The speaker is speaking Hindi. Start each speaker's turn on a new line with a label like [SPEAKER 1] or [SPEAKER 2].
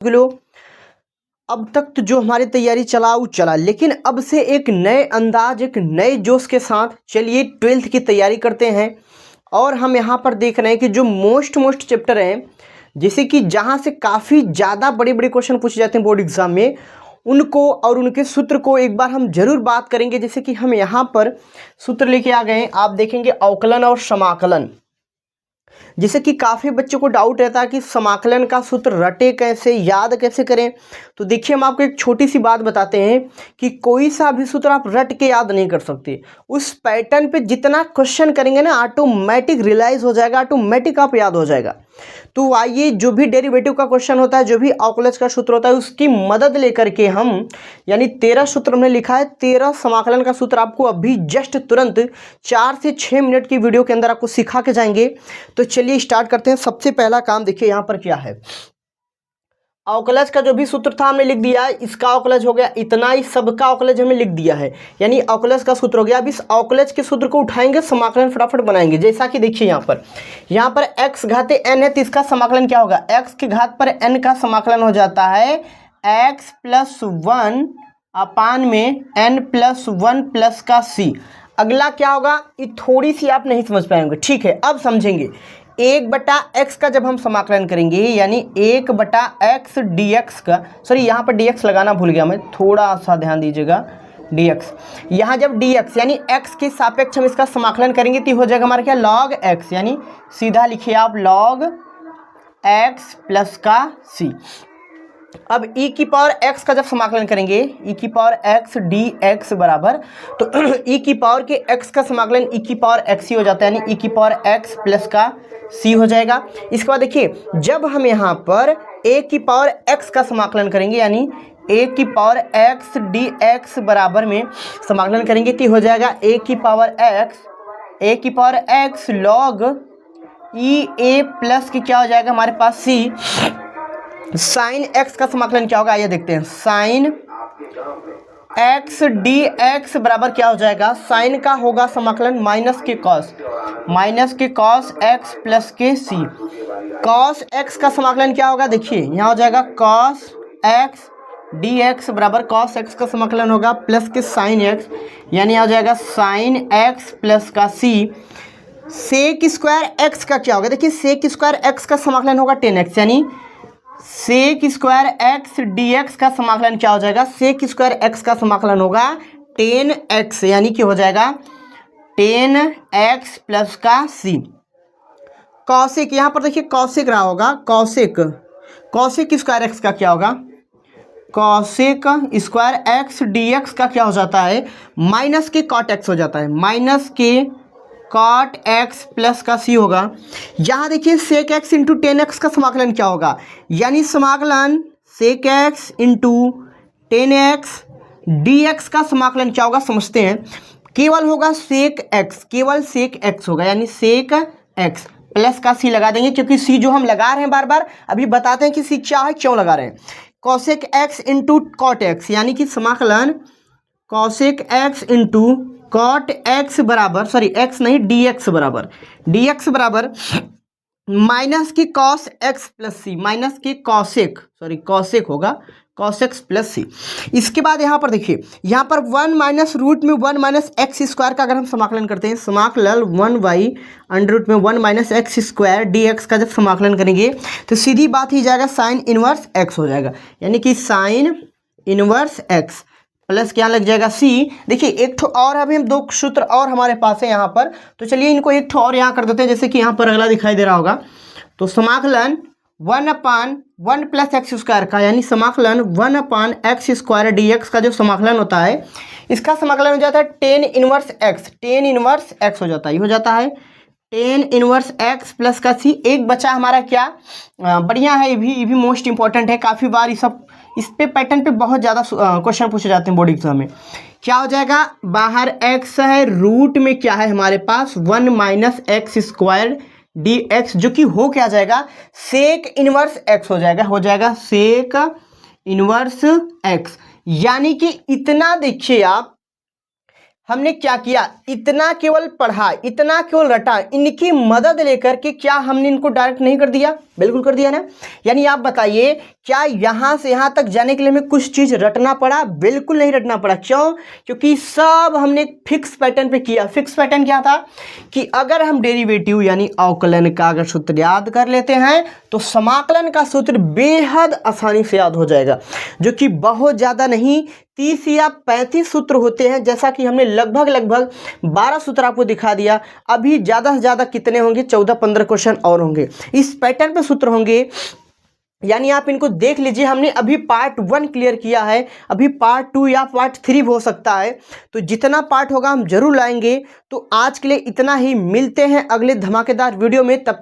[SPEAKER 1] लो अब तक तो जो हमारी तैयारी चला, लेकिन अब से एक नए अंदाज, एक नए जोश के साथ चलिए 12th की तैयारी करते हैं। और हम यहाँ पर देख रहे हैं कि जो मोस्ट चैप्टर हैं, जैसे कि जहाँ से काफ़ी ज़्यादा बड़े बड़े क्वेश्चन पूछे जाते हैं बोर्ड एग्जाम में, उनको और उनके सूत्र को एक बार हम जरूर बात करेंगे। जैसे कि हम यहाँ पर सूत्र लेके आ गए हैं, आप देखेंगे अवकलन और समाकलन। जैसे कि काफ़ी बच्चों को डाउट रहता है कि समाकलन का सूत्र रटे कैसे, याद कैसे करें। तो देखिए हम आपको एक छोटी सी बात बताते हैं कि कोई सा भी सूत्र आप रट के याद नहीं कर सकते। उस पैटर्न पे जितना क्वेश्चन करेंगे ना, ऑटोमेटिक रियलाइज हो जाएगा, ऑटोमेटिक आप याद हो जाएगा। तो आइए, जो भी डेरिवेटिव का क्वेश्चन होता है, जो भी अवकलज का सूत्र होता है, उसकी मदद लेकर के हम, यानी 13 सूत्र हमने लिखा है, 13 समाकलन का सूत्र आपको अभी जस्ट तुरंत 4 से 6 मिनट की वीडियो के अंदर आपको सिखा के जाएंगे। तो चलिए स्टार्ट करते हैं। सबसे पहला काम देखिए यहाँ पर क्या है, अवकलज का जो भी सूत्र था हमने लिख दिया है। इसका अवकलज हो गया इतना ही, सबका अवकलज हमने लिख दिया है, यानी अवकलज का सूत्र हो गया। अब इस अवकलज के सूत्र को उठाएंगे, समाकलन फटाफट बनाएंगे। जैसा कि देखिए यहाँ पर x घाते n है, तो इसका समाकलन क्या होगा, x की घात पर n का समाकलन हो जाता है x प्लस 1 अपान में n प्लस 1 प्लस का c। अगला क्या होगा, ये थोड़ी सी आप नहीं समझ पाएंगे, ठीक है, अब समझेंगे। 1/x का जब हम समाकलन करेंगे, यानी 1/x dx का, सॉरी यहाँ पर dx लगाना भूल गया मैं, थोड़ा सा ध्यान दीजिएगा, dx। यहाँ जब dx यानी x के सापेक्ष हम इसका समाकलन करेंगे तो हो जाएगा हमारा क्या, log x, यानी सीधा लिखिए आप log x प्लस का c। अब e की पावर x का जब समाकलन करेंगे, e की पावर x dx बराबर, तो e की पावर के x का समाकलन e की पावर x ही हो जाता है, यानी e की पावर x प्लस का c हो जाएगा। इसके बाद देखिए, जब हम यहाँ पर a की पावर x का समाकलन करेंगे, यानी a की पावर x dx बराबर में समाकलन करेंगे तो हो जाएगा a की power x log e a plus की क्या हो जाएगा हमारे पास c। साइन x का समाकलन क्या होगा, आइए देखते हैं। साइन x dx बराबर क्या हो जाएगा, साइन का होगा समाकलन माइनस के कॉस x प्लस के c। कॉस x का समाकलन क्या होगा, देखिए यहाँ हो जाएगा कॉस x dx बराबर कॉस x का समाकलन होगा प्लस के साइन x, यानी आ जाएगा साइन x प्लस का c। सेक स्क्वायर x का क्या होगा, देखिए सेक स्क्वायर x का समाकलन होगा 10x, यानी सेक स्क्वायर x dx का समाकलन क्या हो जाएगा, सेक स्क्वायर x का समाकलन होगा 10x, यानी कि हो जाएगा 10x प्लस का c। कॉसेक, यहाँ पर देखिए कॉसेक रहा होगा, कॉसेक स्क्वायर x का क्या होगा, कॉसेक स्क्वायर x dx का क्या हो जाता है, माइनस के कॉट x हो जाता है, माइनस के कॉट x प्लस का c होगा। यहाँ देखिए सेक x इंटू 10x का समाकलन क्या होगा, यानी समाकलन सेक x इंटू 10x dx का समाकलन क्या होगा समझते हैं। केवल होगा सेक x, केवल सेक x होगा, यानी सेक x प्लस का c लगा देंगे, क्योंकि c जो हम लगा रहे हैं बार बार, अभी बताते हैं कि c क्या है, क्यों लगा रहे हैं। Cosec x into cot x, यानी कि समाकलन cosec x into cot x बराबर, सॉरी x नहीं dx बराबर माइनस की cos x plus c, minus की कॉसेक होगा कॉस x प्लस c। इसके बाद यहाँ पर देखिए, यहाँ पर 1 माइनस रूट में 1 माइनस एक्स स्क्वायर का अगर हम समाकलन करते हैं, समाकलन 1/√1 में 1 माइनस एक्स स्क्वायर dx का जब समाकलन करेंगे तो सीधी बात ही जाएगा साइन इनवर्स x हो जाएगा, यानी कि साइन इनवर्स x प्लस क्या लग जाएगा c। देखिए एक ठो और, अभी हम 2 सूत्र और हमारे पास है यहाँ पर, तो चलिए इनको एक ठो और यहाँ कर देते हैं। जैसे कि यहाँ पर अगला दिखाई दे रहा होगा, तो समाकलन 1/1 प्लस एक्स स्क्वायर का, यानी समाकलन 1/x स्क्वायर dx का जो समाकलन होता है, इसका समाकलन हो जाता है 10 इनवर्स x हो जाता है, ये हो जाता है 10 इनवर्स x प्लस का c। एक बचा हमारा क्या, बढ़िया है, ये भी मोस्ट इंपॉर्टेंट है, काफ़ी बार इस पे पैटर्न पे बहुत ज़्यादा क्वेश्चन पूछे जाते हैं बोर्ड एग्जाम में। क्या हो जाएगा, बाहर x है, रूट में क्या है हमारे पास 1 माइनस एक्स स्क्वायर dx, जो कि हो क्या जाएगा, सेक इनवर्स x हो जाएगा सेक इनवर्स x। यानी कि इतना देखिए आप, हमने क्या किया, इतना केवल पढ़ा, इतना केवल रटा, इनकी मदद लेकर के क्या हमने इनको डायरेक्ट नहीं कर दिया? बिल्कुल कर दिया ना। यानी आप बताइए, क्या यहाँ से यहाँ तक जाने के लिए हमें कुछ चीज़ रटना पड़ा? बिल्कुल नहीं रटना पड़ा। क्यों? क्योंकि सब हमने फिक्स पैटर्न पे किया। फिक्स पैटर्न क्या था कि अगर हम डेरिवेटिव यानी अवकलन का अगर सूत्र याद कर लेते हैं तो समाकलन का सूत्र बेहद आसानी से याद हो जाएगा, जो कि बहुत ज़्यादा नहीं, 30 या 35 सूत्र होते हैं। जैसा कि हमने लगभग 12 सूत्र आपको दिखा दिया। अभी ज़्यादा से ज़्यादा कितने होंगे? 14-15 क्वेश्चन और होंगे, इस पैटर्न पे सूत्र होंगे। यानी आप इनको देख लीजिए, हमने अभी पार्ट 1 क्लियर किया है, अभी पार्ट 2 या पार्ट 3 हो सकता है, तो जितना पार्ट होगा हम जरूर लाएंगे। तो आज के लिए इतना ही, मिलते हैं अगले धमाकेदार वीडियो में। तब